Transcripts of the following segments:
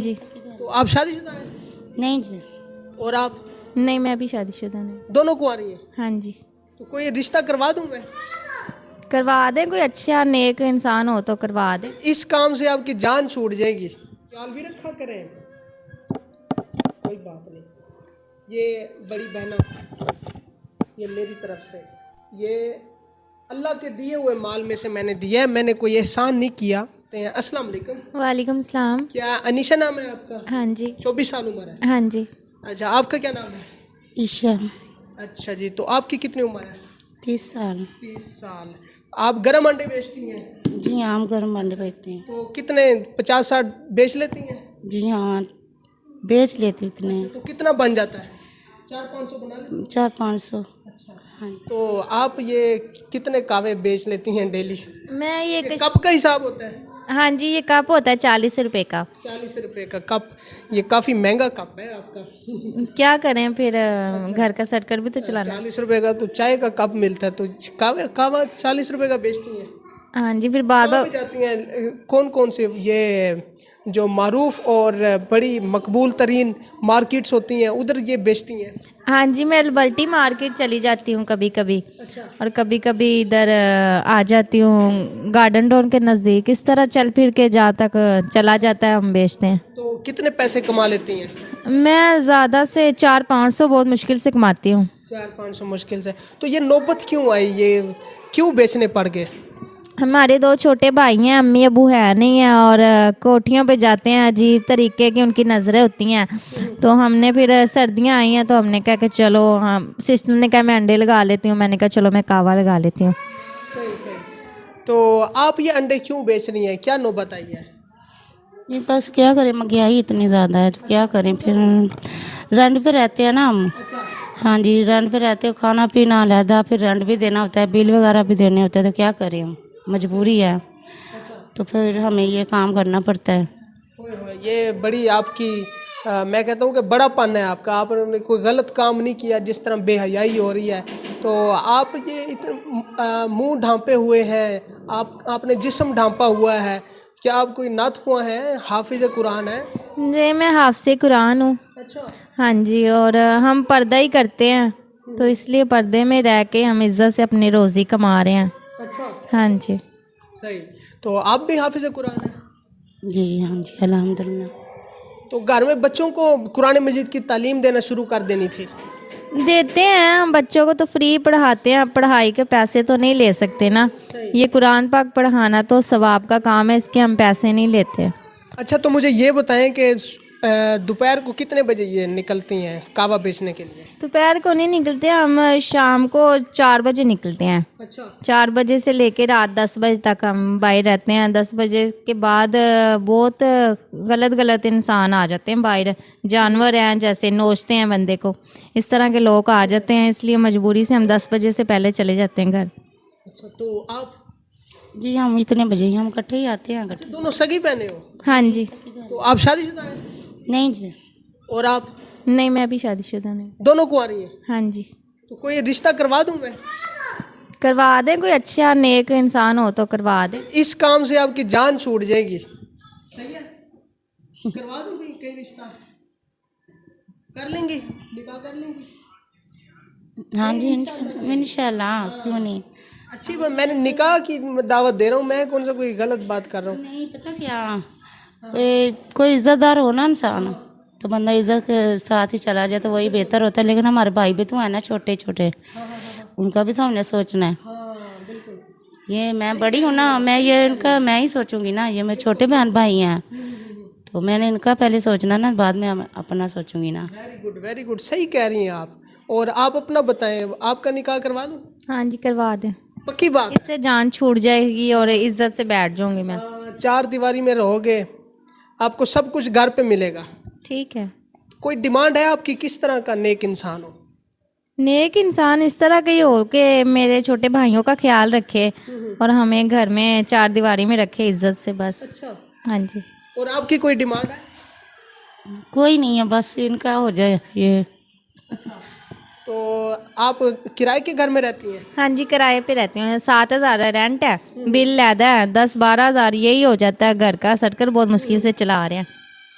जी। तो आप शादीशुदा हैं? नहीं जी। और आप? नहीं, मैं भी शादीशुदा नहीं। दोनों कुंवारी हैं? हाँ जी। तो कोई रिश्ता करवा दूं मैं? करवा दें, कोई अच्छा नेक इंसान हो तो करवा दें। इस काम से आपकी जान छूट जाएगी। ख्याल भी रखा करें, कोई बात नहीं। ये बड़ी बहना, ये मेरी तरफ से, ये अल्लाह के दिए हुए माल में से मैंने दिया है, मैंने कोई एहसान नहीं किया। तो अस्सलाम वालेकुम। वालेकुम सलाम। क्या अनीशा नाम है आपका? हाँ जी। 24 साल उम्र है? हाँ जी। अच्छा, आपका क्या नाम है? ईशा। अच्छा जी, तो आपकी कितनी उम्र है? 30 साल। 30 साल। आप गर्म अंडे बेचती हैं? जी हाँ, हम गर्म अंडे बेचते हैं। तो कितने, 50-60 बेच लेती हैं? जी हाँ, बेच लेते इतने। तो कितना बन जाता है? 400-500 बना लेती? 400-500। अच्छा। हाँ। तो आप ये कितने कावे बेच लेती हैं डेली? मैं ये कप का हिसाब होता है? हाँ जी, ये कप होता है 40 रुपए का। 40 रुपए का कप? ये काफ़ी महंगा कप है आपका। क्या करें फिर, घर का सटकर भी तो चलाना। 40 रुपए का तो चाय का कप मिलता है, तो कावा 40 रुपए का बेचती हैं? हाँ जी, फिर बार कहाँ बार पे जाती हैं? कौन कौन से ये जो मारूफ और बड़ी मकबूल तरीन मार्केट्स होती हैं उधर ये बेचती हैं? हाँ जी, मैं अल्बर्टी मार्केट चली जाती हूँ कभी कभी, अच्छा। और कभी कभी इधर आ जाती हूँ गार्डन टाउन के नज़दीक। इस तरह चल फिर के जहाँ तक चला जाता है हम बेचते हैं। तो कितने पैसे कमा लेती हैं? मैं ज़्यादा से 400-500 बहुत मुश्किल से कमाती हूँ। 400-500 मुश्किल से। तो ये नौबत क्यों आई, ये क्यों बेचने पड़ गए? हमारे 2 छोटे भाई हैं, अम्मी अबू है नहीं है, और कोठियों पे जाते हैं, अजीब तरीके की उनकी नज़रें होती हैं। तो हमने फिर सर्दियाँ आई हैं तो हमने कहा कि चलो, हम सिस्टर ने कहा मैं अंडे लगा लेती हूँ, मैंने कहा चलो मैं कावा लगा लेती हूँ। सही सही। तो आप ये अंडे क्यों बेच रही हैं, क्या नौबत आई है? ये बस क्या करें, महंगाई इतनी ज़्यादा है तो क्या करें, फिर रेंट पे रहते हैं ना हम। हाँ जी, रेंट पे रहते हो, खाना पीना अलहदा, फिर रेंट भी देना होता है, बिल वगैरह भी देने होते हैं, तो क्या करें हम, मजबूरी है। तो फिर हमें ये काम करना पड़ता है। ओए होए, ये बड़ी आपकी मैं कहता हूँ कि बड़ापन है आपका। आपने कोई गलत काम नहीं किया जिस तरह बेहयाई हो रही है। तो आप ये इतने मुंह ढांपे हुए हैं, आपने जिस्म ढांपा हुआ है। क्या आप कोई नातख़्वाह हैं, हाफिज़ कुरान है? जी, मैं हाफ़िज़ कुरान हूँ। अच्छा। हाँ जी, और हम पर्दा ही करते हैं, तो इसलिए पर्दे में रह के हम इज़्ज़त से अपनी रोज़ी कमा रहे हैं। अच्छा। हाँ जी। सही। तो आप भी हाफिज़ कुरान हैं? जी हाँ जी, अल्हम्दुलिल्लाह। तो घर में बच्चों को कुरान मजीद की तालीम देना शुरू कर देनी थी। देते हैं, हम बच्चों को तो फ्री पढ़ाते हैं, पढ़ाई के पैसे तो नहीं ले सकते ना। ये कुरान पाक पढ़ाना तो सवाब का काम है, इसके हम पैसे नहीं लेते। अच्छा, तो मुझे ये बताएं कि दोपहर को कितने बजे ये निकलती हैं कावा बेचने के लिए? दोपहर को नहीं निकलते, हम शाम को 4 बजे निकलते हैं। अच्छा। 4 बजे से लेकर रात 10 बजे तक हम बाहर रहते हैं। 10 बजे के बाद बहुत गलत इंसान आ जाते हैं बाहर, जानवर हैं जैसे, नोचते हैं बंदे को, इस तरह के लोग आ जाते हैं, इसलिए मजबूरी से हम 10 बजे से पहले चले जाते हैं घर। अच्छा, तो आप? जी हम इतने बजे ही हम इकट्ठे ही आते हैं, इकट्ठे। दोनों सगी बहने हो? हाँ जी। तो आप शादीशुदा हैं? नहीं जी। और आप? नहीं, मैं भी शादीशुदा नहीं। दोनों कुंवारी हैं? हाँ जी। तो कोई रिश्ता करवा दूं मैं? करवा दें, कोई अच्छा नेक इंसान हो तो करवा दें। इस काम से आपकी जान छूट जाएगी। सही है, करवा दूं कोई रिश्ता? कर लेंगी, निकाह कर लेंगी? हाँ जी, इंशाल्लाह, क्यों नहीं। अच्छी बात, मैंने निकाह की दावत दे रहा हूँ, मैं कौन सा कोई गलत बात कर रहा हूँ? नहीं पता क्या, कोई इज्जतदार हो ना इंसान, तो बंदा इज्जत के साथ ही चला जाए तो वही बेहतर होता है। लेकिन हमारे भाई भी तो है ना छोटे छोटे, उनका भी तो हमने सोचना है। ये मैं बड़ी हूँ ना, मैं ये इनका मैं ही सोचूंगी ना, ये मेरे छोटे बहन भाई हैं, तो मैंने इनका पहले सोचना ना, बाद में अपना सोचूंगी ना। वेरी गुड, सही कह रही हैं आप। और आप अपना बताएं, आपका निकाह करवा दूं? हाँ जी, करवा दें। पक्की बात? इससे जान छूट जाएगी और इज्जत से बैठ जाऊंगी मैं। 4 दीवारी में रहोगे, आपको सब कुछ घर पे मिलेगा। ठीक है। कोई डिमांड है आपकी, किस तरह का नेक इंसान हो? नेक इंसान इस तरह का ही हो कि मेरे छोटे भाइयों का ख्याल रखे और हमें घर में 4 दीवारी में रखे इज्जत से, बस। अच्छा। हाँ जी। और आपकी कोई डिमांड है? कोई नहीं है, बस इनका हो जाए ये। अच्छा, तो आप किराए के घर में रहती हैं? हाँ जी, किराए पे रहती हूँ। 7,000 रेंट है, बिल लैदा है 10-12 हज़ार, यही हो जाता है घर का सटकर, बहुत मुश्किल से चला रहे हैं।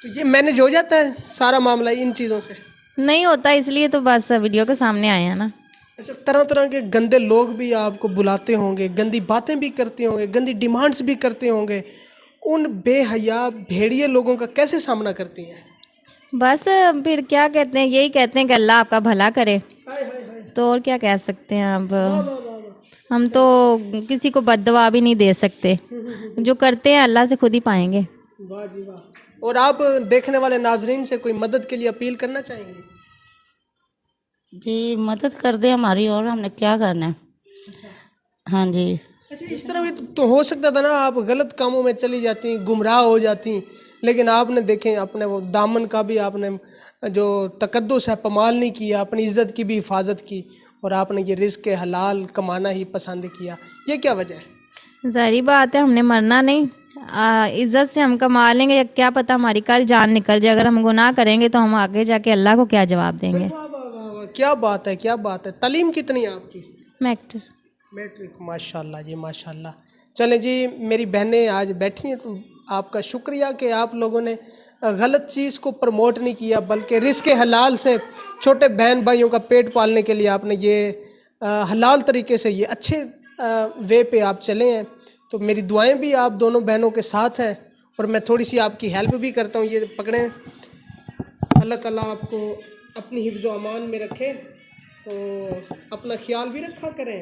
तो ये मैनेज हो जाता है सारा मामला इन चीज़ों से? नहीं होता, इसलिए तो बस वीडियो के सामने आए हैं ना। अच्छा, तरह तरह के गंदे लोग भी आपको बुलाते होंगे, गंदी बातें भी करते होंगे, गंदी डिमांड्स भी करते होंगे, उन बेहया भेड़िए लोगों का कैसे सामना करती हैं? बस फिर क्या कहते हैं, यही कहते हैं कि अल्लाह आपका भला करे, हाय हाय हाय, तो और क्या कह सकते हैं अब। वाह वाह वाह वाह। हम तो किसी को बद्दुआ भी नहीं दे सकते, जो करते हैं अल्लाह से खुद ही पाएंगे। वाह जी वाह। और आप देखने वाले नाजरीन से कोई मदद के लिए अपील करना चाहेंगे? जी मदद कर दे हमारी, और हमने क्या करना है। हाँ जी। अच्छा, इस तरह भी तो हो सकता था ना, आप गलत कामों में चली जाती, गुमराह हो जाती, लेकिन आपने देखें अपने वो दामन का भी आपने जो तकद्दुस है पमाल नहीं किया, अपनी इज़्ज़त की भी हिफाजत की, और आपने ये रिज़्क़ हलाल कमाना ही पसंद किया। ये क्या वजह है? ज़ाहिर बात है, हमने मरना नहीं, इज़्ज़त से हम कमा लेंगे, या क्या पता हमारी कल जान निकल जाए। अगर हम गुनाह करेंगे तो हम आगे जाके अल्लाह को क्या जवाब देंगे। वाह वाह वाह वाह, क्या बात है, क्या बात है। तालीम कितनी है आपकी? मैक्टर। मैट्रिक, माशाल्लाह जी माशाल्लाह। चलें जी, मेरी बहनें आज बैठी हैं, तो आपका शुक्रिया कि आप लोगों ने गलत चीज़ को प्रमोट नहीं किया, बल्कि रिस्क हलाल से छोटे बहन भाइयों का पेट पालने के लिए आपने ये हलाल तरीके से ये अच्छे वे पे आप चले हैं। तो मेरी दुआएं भी आप दोनों बहनों के साथ हैं, और मैं थोड़ी सी आपकी हेल्प भी करता हूँ। ये पकड़ें, अल्लाह ताला आपको अपनी हिफ्ज़ व अमान में रखे, तो अपना ख्याल भी रखा करें।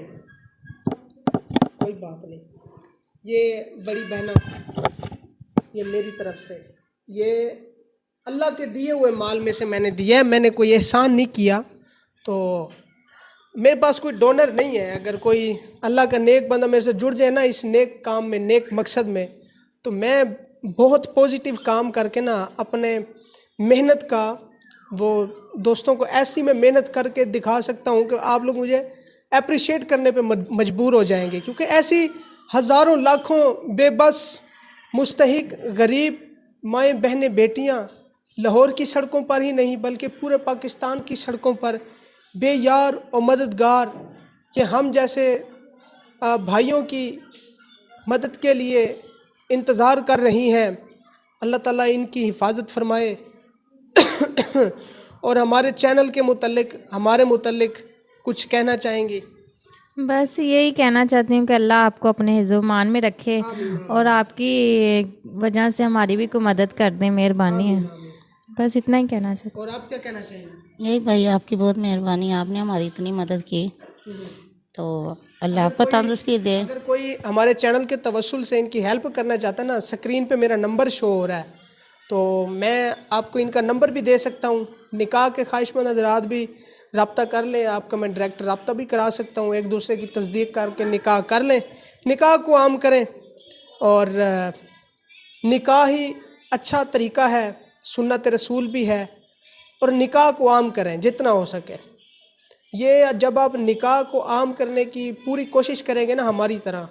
कोई बात नहीं। ये बड़ी बहना, ये मेरी तरफ से, ये अल्लाह के दिए हुए माल में से मैंने दिया है, मैंने कोई एहसान नहीं किया। तो मेरे पास कोई डोनर नहीं है। अगर कोई अल्लाह का नेक बंदा मेरे से जुड़ जाए ना इस नेक काम में, नेक मकसद में, तो मैं बहुत पॉजिटिव काम करके ना अपने मेहनत का वो दोस्तों को ऐसी मैं मेहनत करके दिखा सकता हूँ कि आप लोग मुझे अप्रिशिएट करने पे मजबूर हो जाएंगे। क्योंकि ऐसी हज़ारों लाखों बेबस मुस्तहिक गरीब माएँ बहनें बेटियाँ लाहौर की सड़कों पर ही नहीं बल्कि पूरे पाकिस्तान की सड़कों पर बेयार और मददगार कि हम जैसे भाइयों की मदद के लिए इंतज़ार कर रही हैं। अल्लाह ताला इनकी हिफाजत फरमाए। और हमारे चैनल के मुतल्लिक, हमारे मुतल्लिक कुछ कहना चाहेंगी? बस यही कहना चाहती हूँ कि अल्लाह आपको अपने हिज़्ज़ो-मान में रखे, और आपकी वजह से हमारी भी कोई मदद कर दें, मेहरबानी है। बस इतना ही कहना चाहती हूँ। और आप क्या कहना चाहेंगे? यही भाई, आपकी बहुत मेहरबानी, आपने हमारी इतनी मदद की, तो अल्लाह आपको तंदुरुस्ती दे। अगर कोई हमारे चैनल के तवस्सुल से इनकी हेल्प करना चाहता है ना, स्क्रीन पे मेरा नंबर शो हो रहा है, तो मैं आपको इनका नंबर भी दे सकता हूँ। निकाह के ख्वाहिशमंद हज़रात भी रब्ता कर लें, आपका मैं डायरेक्ट रब्ता भी करा सकता हूँ। एक दूसरे की तस्दीक करके निकाह कर लें, निकाह को आम करें। और निकाह ही अच्छा तरीका है, सुन्नत रसूल भी है, और निकाह को आम करें जितना हो सके। ये जब आप निकाह को आम करने की पूरी कोशिश करेंगे ना हमारी तरह,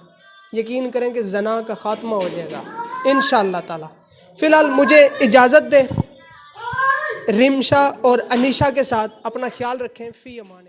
यकीन करें कि जना का ख़ात्मा हो जाएगा इंशाअल्लाह ताला। फ़िलहाल मुझे इजाज़त दें। रिमशा और अनीशा के साथ अपना ख्याल रखें। फ़ी अमान।